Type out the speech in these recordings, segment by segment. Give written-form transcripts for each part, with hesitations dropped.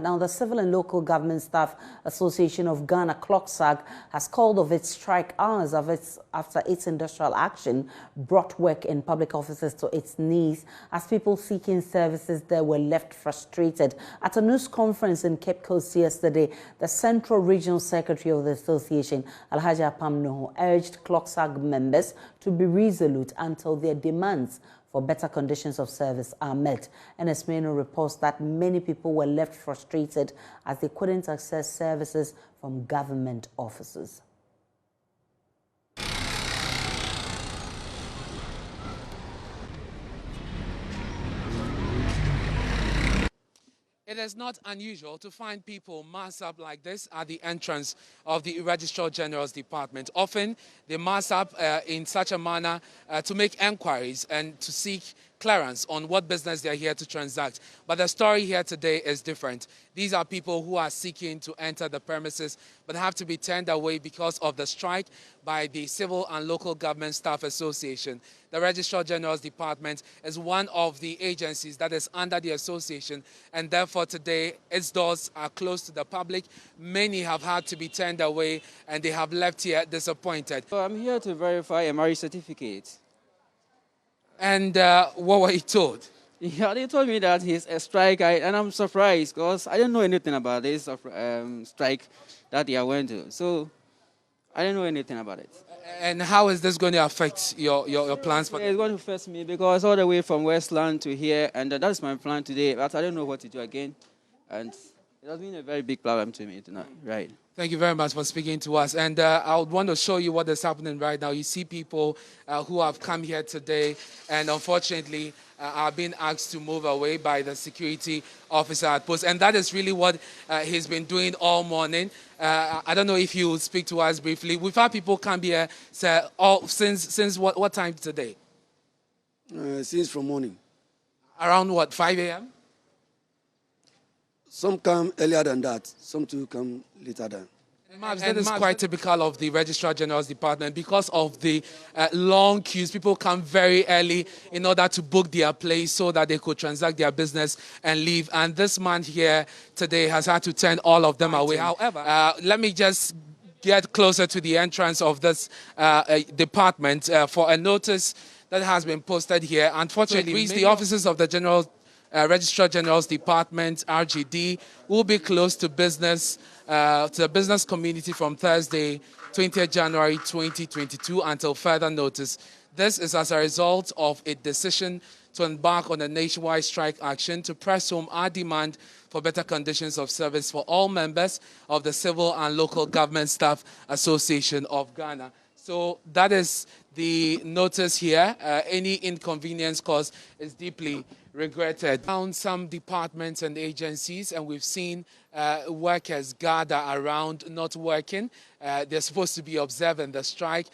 Now, the Civil and Local Government Staff Association of Ghana, CLOGSAG, has called off its strike hours after its industrial action brought work in public offices to its knees as people seeking services there were left frustrated. At a news conference in Cape Coast yesterday, the Central Regional Secretary of the association, Alhaji Apam Nuhu, urged CLOGSAG members to be resolute until their demands for better conditions of service are met. And Esmeno reports that many people were left frustrated as they couldn't access services from government offices. It is not unusual to find people mass up like this at the entrance of the Registrar General's Department. Often, they mass up in such a manner to make enquiries and to seek clearance on what business they are here to transact. But the story here today is different. These are people who are seeking to enter the premises but have to be turned away because of the strike by the Civil and Local Government Staff Association. The Registrar General's Department is one of the agencies that is under the association, and therefore today its doors are closed to the public. Many have had to be turned away and they have left here disappointed. So I'm here to verify a marriage certificate. And what were you told? Yeah, they told me that he's a strike, and I'm surprised because I didn't know anything about this strike that they went to. So I didn't know anything about it. And how is this going to affect your plans? It's going to affect me because all the way from Westland to here, and that's my plan today. But I don't know what to do again. And it has been a very big problem to me tonight, right? Thank you very much for speaking to us. And I would want to show you what is happening right now. You see people who have come here today and unfortunately are being asked to move away by the security officer at post. And that is really what he's been doing all morning. I don't know if you will speak to us briefly. We've had people come here since what time today? Since from morning. Around what, 5 a.m.? Some come earlier than that, some too come later than. And that is quite typical of the Registrar General's Department. Because of the long queues, people come very early in order to book their place so that they could transact their business and leave. And this man here today has had to turn all of them away. However, let me just get closer to the entrance of this department for a notice that has been posted here. Unfortunately, the offices of the Registrar General's Department, RGD, will be closed to business, to the business community from Thursday, 20th January 2022 until further notice. This is as a result of a decision to embark on a nationwide strike action to press home our demand for better conditions of service for all members of the Civil and Local Government Staff Association of Ghana. So that is the notice here. Any inconvenience caused is deeply regretted. Found some departments and agencies, and we've seen workers gather around not working. They're supposed to be observing the strike.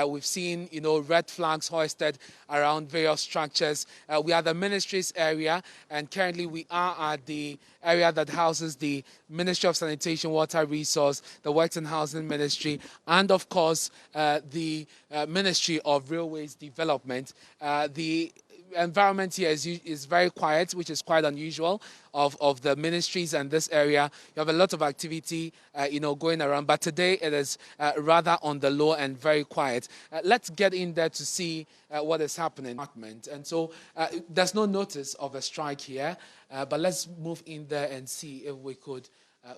We've seen, red flags hoisted around various structures. We are the ministry's area, and currently we are at the area that houses the Ministry of Sanitation, Water Resource, the Works and Housing Ministry, and of course the Ministry of Railways Development. The environment here is very quiet, which is quite unusual of the ministries and this area. You have a lot of activity, going around, but today it is rather on the low and very quiet. Let's get in there to see what is happening. And so there's no notice of a strike here, but let's move in there and see if we could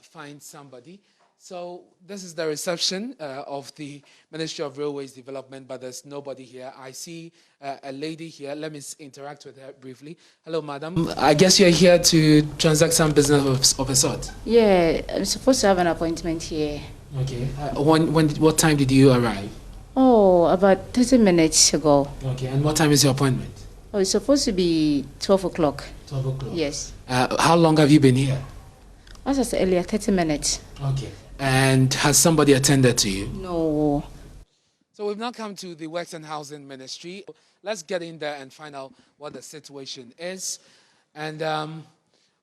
find somebody. So this is the reception of the Ministry of Railways Development, but there's nobody here. I see a lady here. Let me interact with her briefly. Hello, madam. I guess you're here to transact some business of a sort. Yeah, I'm supposed to have an appointment here. Okay. What time did you arrive? Oh, about 30 minutes ago. Okay. And what time is your appointment? Oh, it's supposed to be 12 o'clock. 12 o'clock? Yes. How long have you been here? As I said earlier, 30 minutes. Okay. And has somebody attended to you? No. So we've now come to the Works and Housing Ministry. Let's get in there and find out what the situation is. And,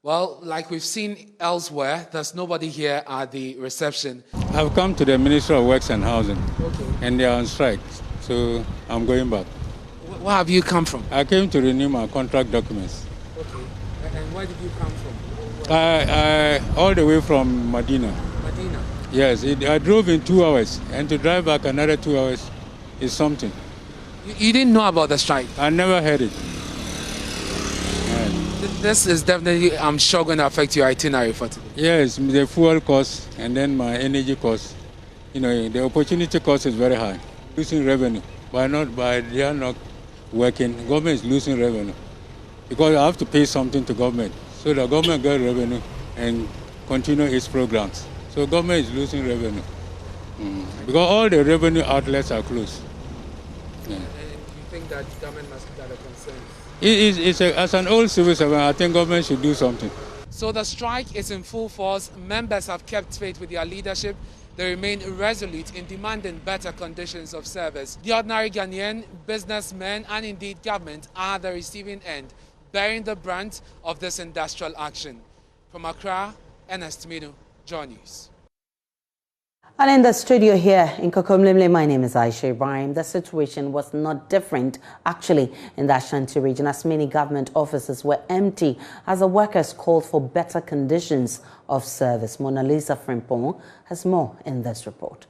well, like we've seen elsewhere, there's nobody here at the reception. I've come to the Ministry of Works and Housing, okay, and they are on strike, so I'm going back. Where have you come from? I came to renew my contract documents. Okay. And where did you come from? All the way from Medina. Medina. Yes, I drove in 2 hours, and to drive back another 2 hours is something. You didn't know about the strike? I never heard it. This is definitely, I'm sure, going to affect your itinerary for today. Yes, the fuel cost and then my energy cost. You know, the opportunity cost is very high. Losing revenue, they are not working. Government is losing revenue because I have to pay something to government. So the government get revenue and continue its programs. So government is losing revenue because all the revenue outlets are closed. Yeah. And you think that government must be that a concern? As an old civil servant, I think government should do something. So the strike is in full force. Members have kept faith with their leadership. They remain resolute in demanding better conditions of service. The ordinary Ghanaian, businessmen and indeed government are the receiving end, bearing the brunt of this industrial action. From Accra, Ernest Minu, Joy News. And in the studio here in Kokomlemle, my name is Aisha Ibrahim. The situation was not different, actually, in the Ashanti region, as many government offices were empty as the workers called for better conditions of service. Mona Lisa Frimpong has more in this report.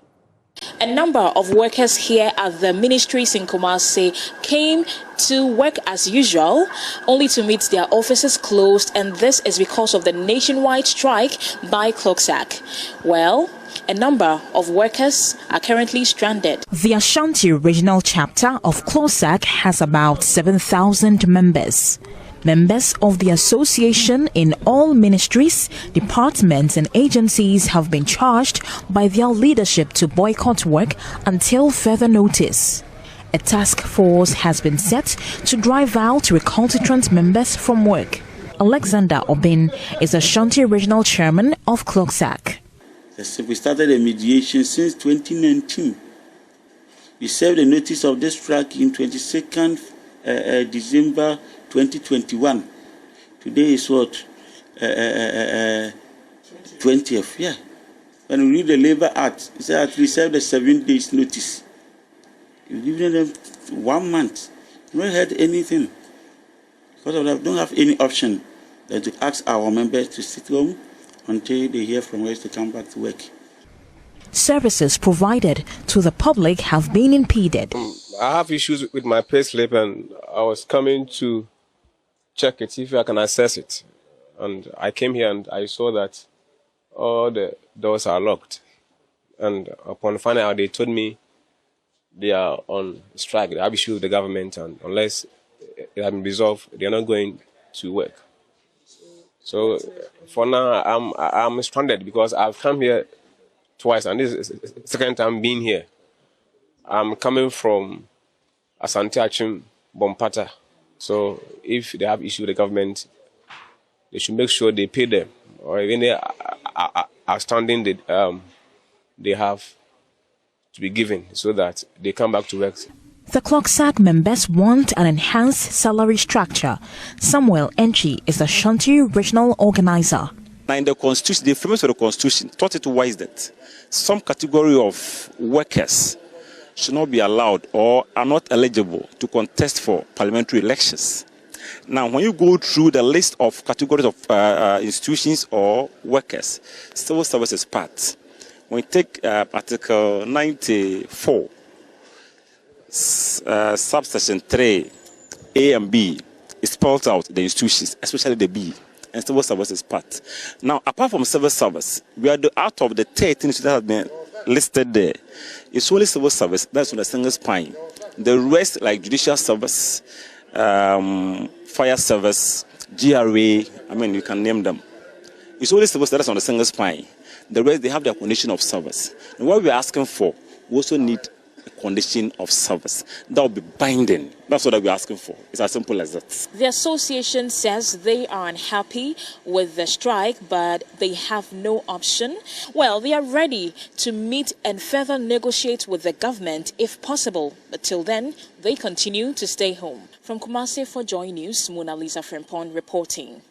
A number of workers here at the ministries in Kumasi came to work as usual, only to meet their offices closed, and this is because of the nationwide strike by CLOGSAG. Well, a number of workers are currently stranded. The Ashanti regional chapter of CLOGSAG has about 7,000 members. Members of the association in all ministries, departments and agencies have been charged by their leadership to boycott work until further notice. A task force has been set to drive out recalcitrant members from work. Alexander Obin is Ashanti regional chairman of CLOGSAG. We started a mediation since 2019. We served a notice of this strike in 22nd December 2021. Today is what? 20th, yeah. When we read the Labour Act, it says that we served a 7 days notice. You've given them 1 month. You haven't heard anything. Because of that, we don't have any option than to ask our members to sit home until they hear from us to come back to work. Services provided to the public have been impeded. I have issues with my payslip, and I was coming to check it, if I can access it. And I came here and I saw that all the doors are locked. And upon finding out, they told me they are on strike. They have issues with the government, and unless it has been resolved, they are not going to work. So for now, I'm stranded because I've come here twice, and this is the second time being here. I'm coming from Asante Achim, Bompata. So if they have issue with the government, they should make sure they pay them, or even they are outstanding, they have to be given so that they come back to work. The CLOGSAG members want an enhanced salary structure. Samuel Enchi is the Ashanti regional organizer. Now in the constitution, the framers of the constitution thought it wise that some category of workers should not be allowed or are not eligible to contest for parliamentary elections. Now, when you go through the list of categories of institutions or workers, civil services part, when you take Article 94, subsection 3, A and B, it spells out the institutions, especially the B, and civil services part. Now, apart from civil service, we are out of the 13 that have been listed there. It's only civil service that's on the single spine. The rest, like judicial service, fire service, GRA, I mean, you can name them. It's only civil service on the single spine. The rest, they have their condition of service. And what we're asking for, we also need a condition of service. That will be binding. That's what we're asking for. It's as simple as that. The association says they are unhappy with the strike, but they have no option. Well, they are ready to meet and further negotiate with the government if possible. But till then, they continue to stay home. From Kumasi for Joy News, Mona Lisa Frimpong reporting.